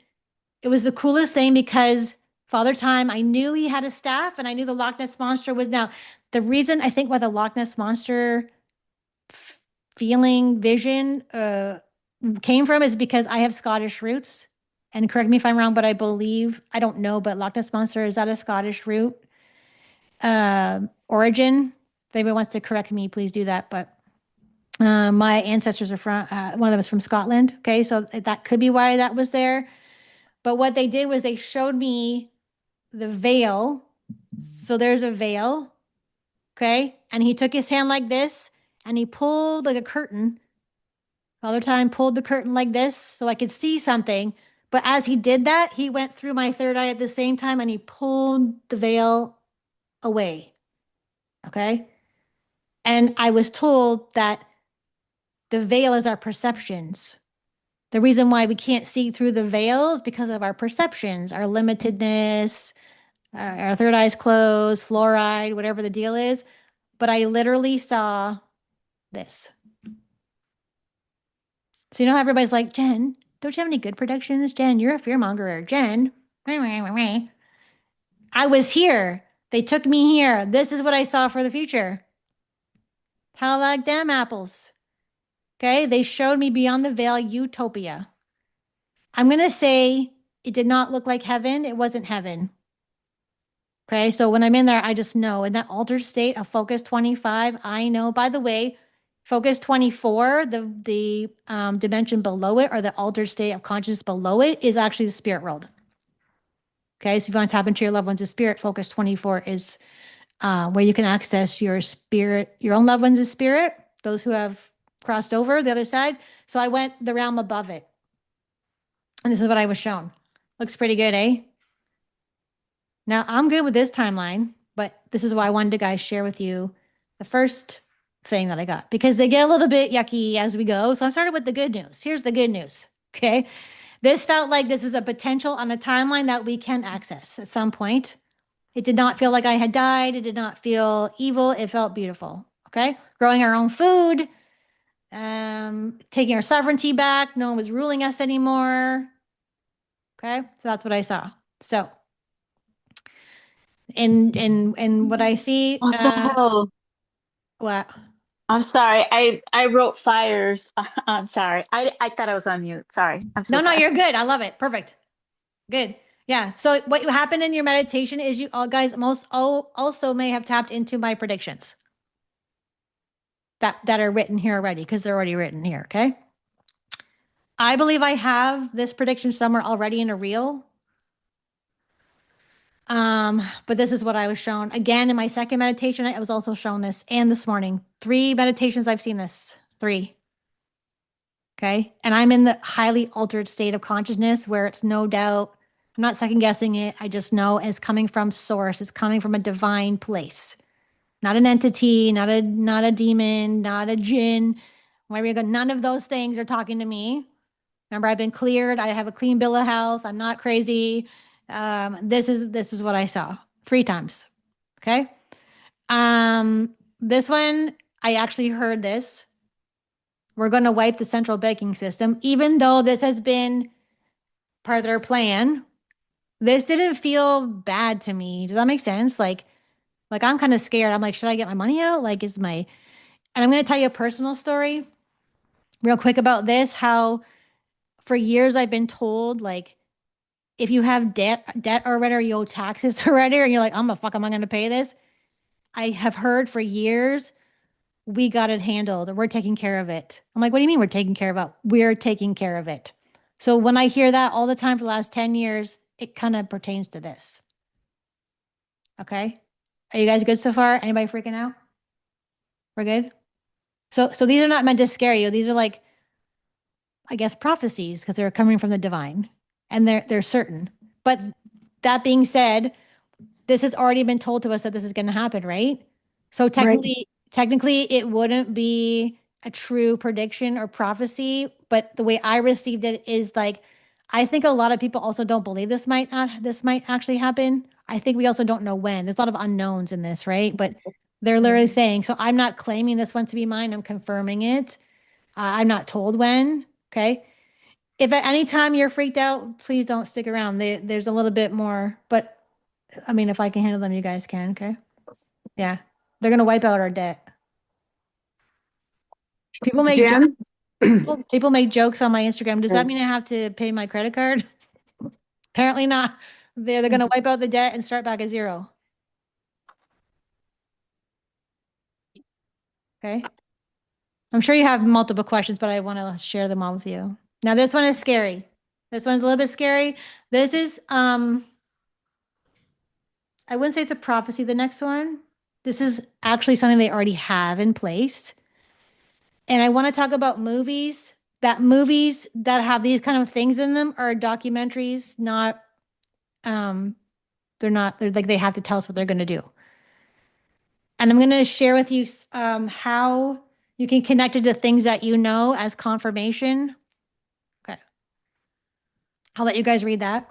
it was the coolest thing because Father Time, I knew he had a staff and I knew the Loch Ness Monster was now the reason I think why the Loch Ness Monster feeling vision came from is because I have Scottish roots. And correct me if I'm wrong, but I believe, I don't know, but Loch Ness Monster, is that a Scottish root origin? If anybody wants to correct me, please do that. But my ancestors are from, one of them is from Scotland. Okay, so that could be why that was there. But what they did was they showed me the veil. So there's a veil. Okay. And he took his hand like this and he pulled like a curtain. Other time pulled the curtain like this so I could see something. But as he did that, he went through my third eye at the same time and he pulled the veil away. Okay. And I was told that the veil is our perceptions. The reason why we can't see through the veil is because of our perceptions, our limitedness, our third eye's closed, fluoride, whatever the deal is. But I literally saw this. So, you know, how everybody's like, Jen, don't you have any good predictions? Jen, you're a fearmonger. Jen. I was here. They took me here. This is what I saw for the future. How like damn apples. Okay. They showed me beyond the veil utopia. I'm going to say it did not look like heaven. It wasn't heaven. Okay, so when I'm in there, I just know in that altered state of focus 25, I know, by the way, focus 24, the dimension below it or the altered state of consciousness below it is actually the spirit world. Okay, so if you want to tap into your loved ones' spirit, focus 24 is where you can access your spirit, your own loved ones' spirit, those who have crossed over the other side. So I went the realm above it. And this is what I was shown. Looks pretty good, eh? Now, I'm good with this timeline, but this is why I wanted to guys share with you the first thing that I got because they get a little bit yucky as we go. So I started with the good news. Here's the good news. Okay. This felt like this is a potential on a timeline that we can access at some point. It did not feel like I had died. It did not feel evil. It felt beautiful. Okay. Growing our own food, taking our sovereignty back. No one was ruling us anymore. Okay. So that's what I saw. So, and what I see, What the hell? what? I'm sorry. I wrote fires. I'm sorry. I thought I was on mute. Sorry. I'm so No, sorry. you're good. I love it. Perfect. Good. Yeah. So what happened in your meditation is you all guys also may have tapped into my predictions that are written here already because they're already written here. Okay. I believe I have this prediction somewhere already in a reel. But this is what I was shown again in my second meditation. I was also shown this and this morning. 3 meditations I've seen this. 3. Okay. And I'm in the highly altered state of consciousness where it's no doubt, I'm not second guessing it. I just know it's coming from source. It's coming from a divine place, not an entity, not a demon, not a jinn. None of those things are talking to me. Remember, I've been cleared. I have a clean bill of health. I'm not crazy. This is what I saw 3 times. Okay. This one, I actually heard this. We're going to wipe the central banking system, even though this has been part of their plan. this didn't feel bad to me. Does that make sense? Like I'm kind of scared. I'm like, should I get my money out? Like, and I'm going to tell you a personal story real quick about this, how for years I've been told, like, if you have debt already, or you owe taxes already, and you're like, I'm the fuck am I going to pay this? I have heard for years, we got it handled, or we're taking care of it. I'm like, what do you mean we're taking care of it? We're taking care of it. So when I hear that all the time for the last 10 years, it kind of pertains to this. Okay. Are you guys good so far? Anybody freaking out? We're good. So these are not meant to scare you. These are like, I guess, prophecies, because they're coming from the divine, and they're certain. But that being said, this has already been told to us that this is going to happen, right? So technically it wouldn't be a true prediction or prophecy, but the way I received it is like, I think a lot of people also don't believe this might actually happen. I think we also don't know when. There's a lot of unknowns in this, right? But they're literally saying, so I'm not claiming this one to be mine. I'm confirming it. I'm not told when. Okay. If at any time you're freaked out, please don't stick around. There's a little bit more, but I mean, if I can handle them, you guys can. Okay. Yeah. They're going to wipe out our debt. People make Jen? people make jokes on my Instagram. Does that mean I have to pay my credit card? Apparently not. They're going to wipe out the debt and start back at zero. Okay. I'm sure you have multiple questions, but I want to share them all with you. Now, this one is scary. This one's a little bit scary. This is, I wouldn't say it's a prophecy. The next one, this is actually something they already have in place. And I want to talk about movies that have these kind of things in them are documentaries, not, they're like, they have to tell us what they're going to do. And I'm going to share with you how you can connect it to things that you know as confirmation. Okay. I'll let you guys read that.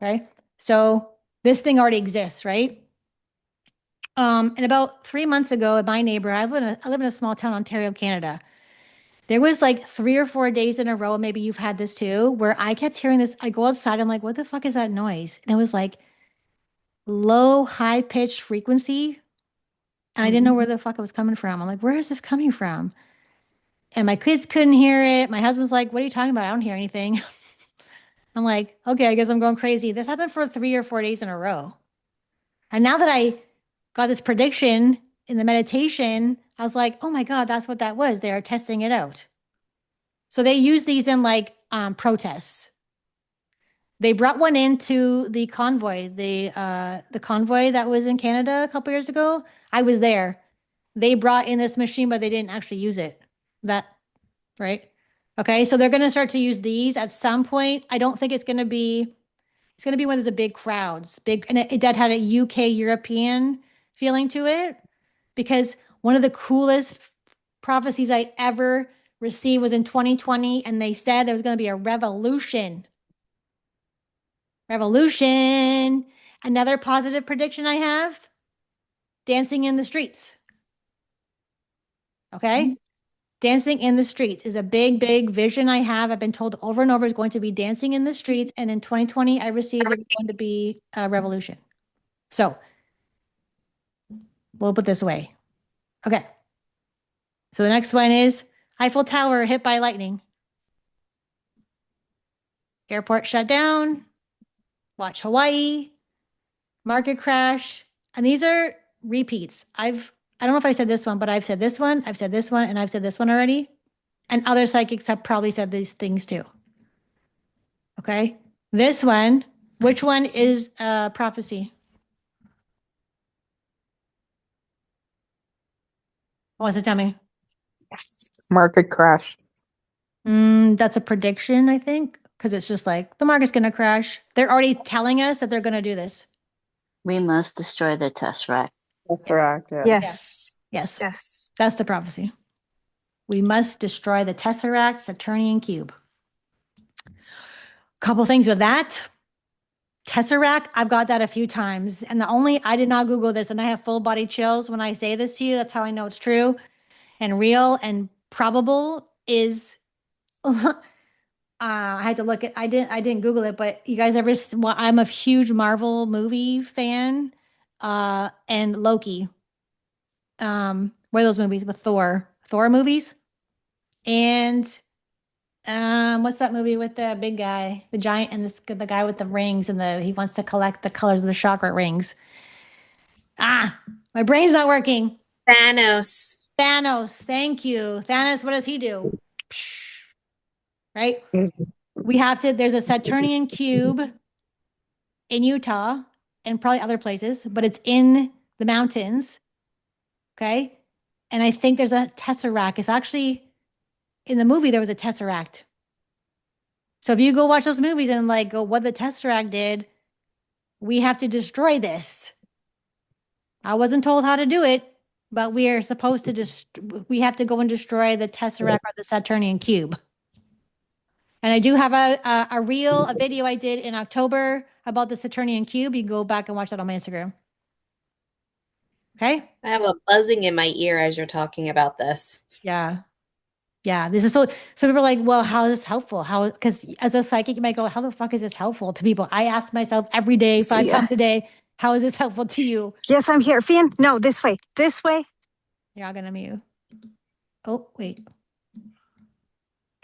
Okay. So this thing already exists, right? And about 3 months ago, my neighbor, I live in a small town, Ontario, Canada. There was like 3 or 4 days in a row, maybe you've had this too, where I kept hearing this. I go outside, I'm like, what the fuck is that noise? And it was like low, high pitched frequency. And I didn't know where the fuck it was coming from. I'm like, where is this coming from? And my kids couldn't hear it. My husband's like, what are you talking about? I don't hear anything. I'm like, okay, I guess I'm going crazy. This happened for 3 or 4 days in a row. And now that I got this prediction in the meditation, I was like, oh my God, that's what that was. They are testing it out. So they use these in like protests. They brought one into the convoy, the convoy that was in Canada a couple years ago. I was there. They brought in this machine, but they didn't actually use it. That, right? Okay, so they're going to start to use these at some point. I don't think it's going to be when there's a big crowds, and that had a UK European feeling to it, because one of the coolest prophecies I ever received was in 2020, and they said there was going to be a revolution. Revolution. Another positive prediction I have: dancing in the streets. Okay. Dancing in the streets is a big, big vision I have. I've been told over and over is going to be dancing in the streets. And in 2020, I received it was going to be a revolution. So we'll put this away. Okay. So the next one is Eiffel Tower hit by lightning. Airport shut down. Watch Hawaii. Market crash. And these are repeats. I don't know if I said this one, but I've said this one, I've said this one, and I've said this one already. And other psychics have probably said these things too. Okay. This one, which one is a prophecy? Who wants to tell me? Market crash. That's a prediction, I think, because it's just like the market's going to crash. They're already telling us that they're going to do this. We must destroy the Tesseract. That's correct. Yeah. Yes. Yes. Yes. That's the prophecy. We must destroy the Tesseract Saturnian cube. Couple things with that. Tesseract, I've got that a few times. And I did not Google this, and I have full body chills when I say this to you. That's how I know it's true. and real and probable is I had to look at I didn't Google it, but you guys ever well, I'm a huge Marvel movie fan. And Loki. What are those movies with Thor? Thor movies? And what's that movie with the big guy, the giant and the guy with the rings and he wants to collect the colors of the chakra rings. Ah, my brain's not working. Thanos. Thanos, thank you. Thanos, what does he do? Right? There's a Saturnian cube in Utah and probably other places, but it's in the mountains. Okay. And I think there's a tesseract. It's actually in the movie, there was a tesseract. So if you go watch those movies and like go, what the tesseract did, we have to destroy this. I wasn't told how to do it, but we are supposed to we have to go and destroy the tesseract or the Saturnian cube. And I do have a video I did in October about the Saturnian cube. You can go back and watch that on my Instagram. Okay. I have a buzzing in my ear as you're talking about this. Yeah. Yeah. This is so people are like, well, how is this helpful? Because as a psychic, you might go, how the fuck is this helpful to people? I ask myself every day, 5 times a day, how is this helpful to you? Yes, I'm here. Fian, no, this way. This way. You're not gonna mute. Oh, wait.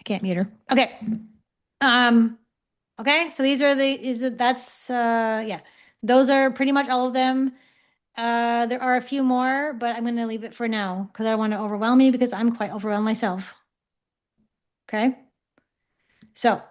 I can't mute her. Okay. Okay, so those are pretty much all of them. There are a few more, but I'm gonna leave it for now because I don't want to overwhelm you because I'm quite overwhelmed myself. Okay. So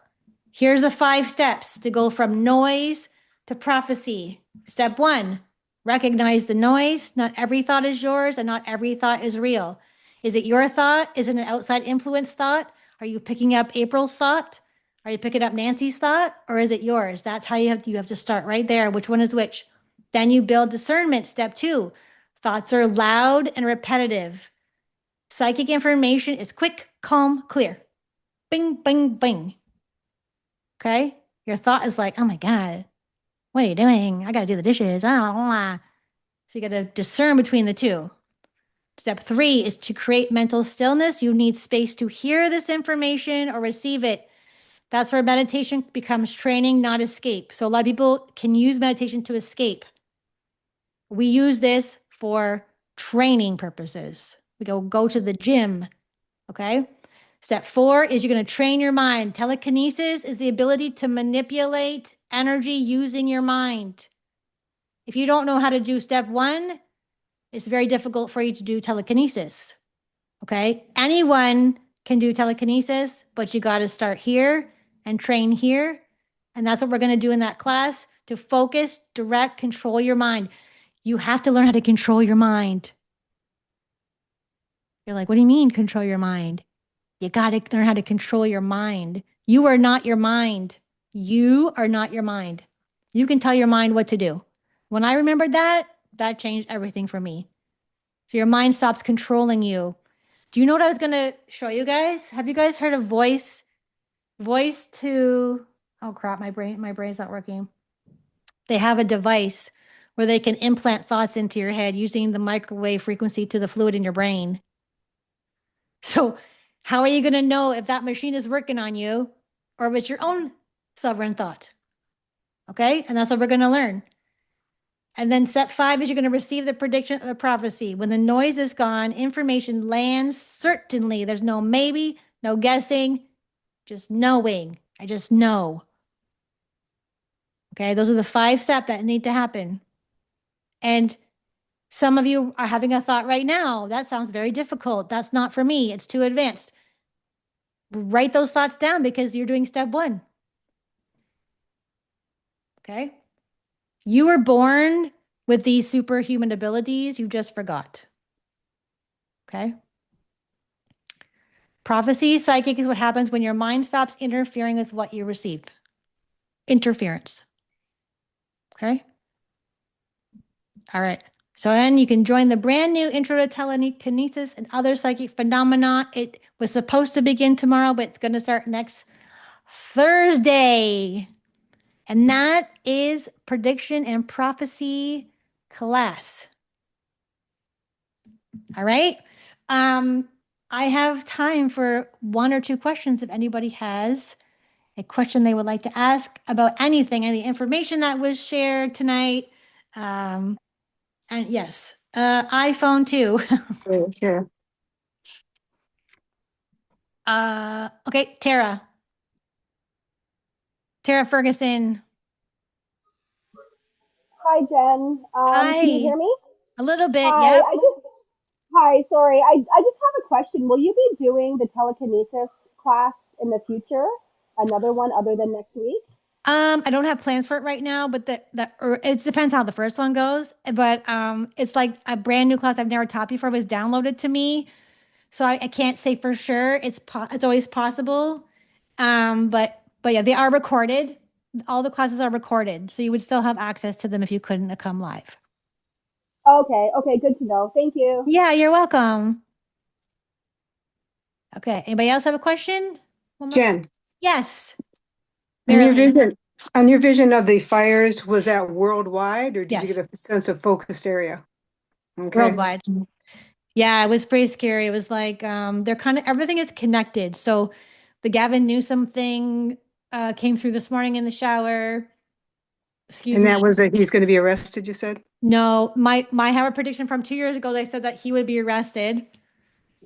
here's the 5 steps to go from noise to prophecy. Step 1, recognize the noise. Not every thought is yours and not every thought is real. Is it your thought? Is it an outside influence thought? Are you picking up April's thought? Are you picking up Nancy's thought? Or is it yours? That's how you have to start right there. Which one is which? Then you build discernment. Step 2, thoughts are loud and repetitive. Psychic information is quick, calm, clear. Bing, bing, bing. Okay? Your thought is like, oh my God, what are you doing? I got to do the dishes. So you got to discern between the two. Step 3 is to create mental stillness. You need space to hear this information or receive it. That's where meditation becomes training, not escape. So a lot of people can use meditation to escape. We use this for training purposes. We go to the gym. Okay? Step 4 is you're going to train your mind. Telekinesis is the ability to manipulate energy using your mind. If you don't know how to do step 1, it's very difficult for you to do telekinesis. Okay? Anyone can do telekinesis, but you got to start here and train here. And that's what we're going to do in that class, to focus, direct, control your mind. You have to learn how to control your mind. You're like, what do you mean control your mind? You got to learn how to control your mind. You are not your mind. You are not your mind. You can tell your mind what to do. When I remembered that, that changed everything for me. So your mind stops controlling you. Do you know what I was going to show you guys? Have you guys heard of voice to, oh crap, my brain's not working. They have a device where they can implant thoughts into your head using the microwave frequency to the fluid in your brain. So how are you going to know if that machine is working on you or if it's your own sovereign thought? Okay. And that's what we're going to learn. And then step 5 is you're going to receive the prediction of the prophecy. When the noise is gone, information lands certainly. There's no maybe, no guessing, just knowing. I just know. Okay. Those are the 5 steps that need to happen. And some of you are having a thought right now. That sounds very difficult. That's not for me. It's too advanced. Write those thoughts down because you're doing step 1. Okay. You were born with these superhuman abilities. You just forgot. Okay. Prophecy, psychic is what happens when your mind stops interfering with what you receive. Interference. Okay. All right. So then you can join the brand new Intro to Telekinesis and Other Psychic Phenomena. It was supposed to begin tomorrow, but it's going to start next Thursday. And that is prediction and prophecy class. All right. I have time for 1 or 2 questions if anybody has a question they would like to ask about anything, any information that was shared tonight. And yes, iPhone too. Sure. Okay, Tara. Tara Ferguson. Hi, Jen. Hi. Can you hear me? A little bit, Hi. yep. Hi. Sorry. I just have a question. Will you be doing the telekinesis class in the future? Another one other than next week? I don't have plans for it right now, but it depends how the first one goes. But it's like a brand new class I've never taught before. It was downloaded to me, so I can't say for sure. It's always possible. But yeah, they are recorded. All the classes are recorded, so you would still have access to them if you couldn't come live. Okay. Okay. Good to know. Thank you. Yeah, you're welcome. Okay. Anybody else have a question? One more- Jen, Yes. on your Marilyn. vision of the fires, was that worldwide, or did you Yes. get a sense of focused area? Okay. Worldwide. Yeah, it was pretty scary. It was like they're kind of everything is connected. So the Gavin Newsom thing came through this morning in the shower. Excuse And me. that was that he's going to be arrested, you said? No, my have a prediction from 2 years ago. They said that he would be arrested.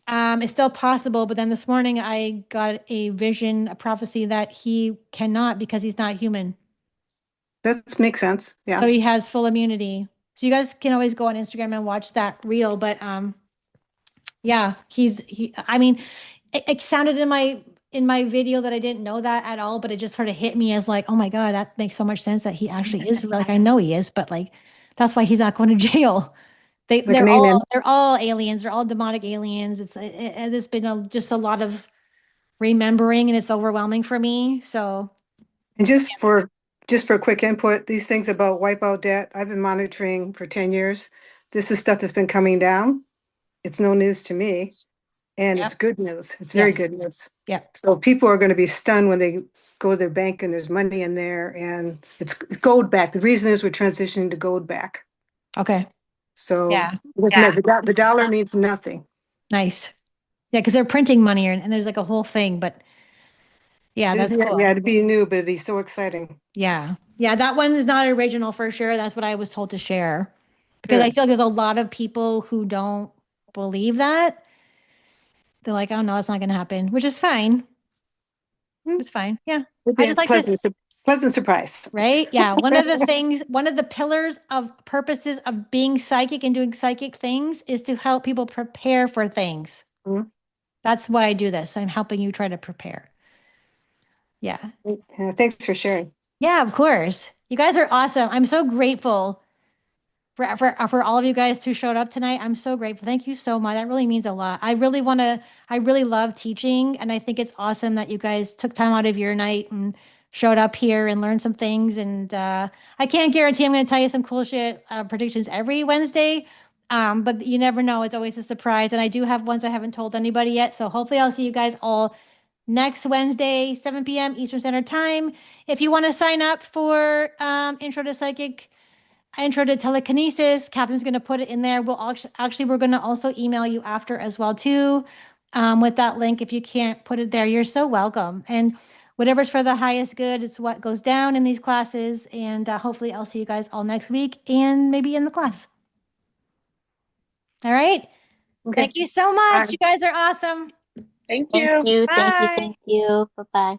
It's still possible, but then this morning I got a vision, a prophecy that he cannot because he's not human. That makes sense. Yeah. So he has full immunity. So you guys can always go on Instagram and watch that reel. But yeah, I mean, it sounded in my video that I didn't know that at all, but it just sort of hit me as like, oh my God, that makes so much sense that he actually is like, I know he is, but like that's why he's not going to jail. Like They're an alien. all aliens. They're all demonic aliens. There's been just a lot of remembering, and it's overwhelming for me. So And just for quick input, these things about wipeout debt, I've been monitoring for 10 years. This is stuff that's been coming down. It's no news to me. And Yep. it's good news. It's very Yes. good news. Yeah. So people are going to be stunned when they go to their bank and there's money in there and it's gold back. The reason is we're transitioning to gold back. Okay. So Yeah. the dollar means nothing. Nice. Yeah, because they're printing money and there's like a whole thing, but yeah, that's cool. Yeah, it'd be new, but it'd be so exciting. Yeah. Yeah, that one is not original for sure. That's what I was told to share. Because I Good. feel like there's a lot of people who don't believe that. They're like, oh no, that's not gonna happen, which is fine. It's fine. Yeah. It'd I be a just like to, pleasant surprise. right? Yeah. One of the pillars of purposes of being psychic and doing psychic things is to help people prepare for things. Mhm. That's why I do this. I'm helping you try to prepare. Yeah. Thanks for sharing. Yeah, of course. You guys are awesome. I'm so grateful for all of you guys who showed up tonight. I'm so grateful. Thank you so much. That really means a lot. I really love teaching, and I think it's awesome that you guys took time out of your night and showed up here and learned some things. And I can't guarantee I'm going to tell you some cool shit predictions every Wednesday. But you never know. It's always a surprise. And I do have ones I haven't told anybody yet. So hopefully I'll see you guys all next Wednesday, 7 p.m. Eastern Standard Time. If you want to sign up for Intro to Telekinesis, Catherine's going to put it in there. We're going to also email you after as well too, with that link. If you can't put it there, you're so welcome. And whatever's for the highest good is what goes down in these classes. And hopefully I'll see you guys all next week and maybe in the class. All right. Okay. Thank you so much. Bye. You guys are awesome. Thank Thank you. you. Thank you. Bye. Thank you. Bye bye.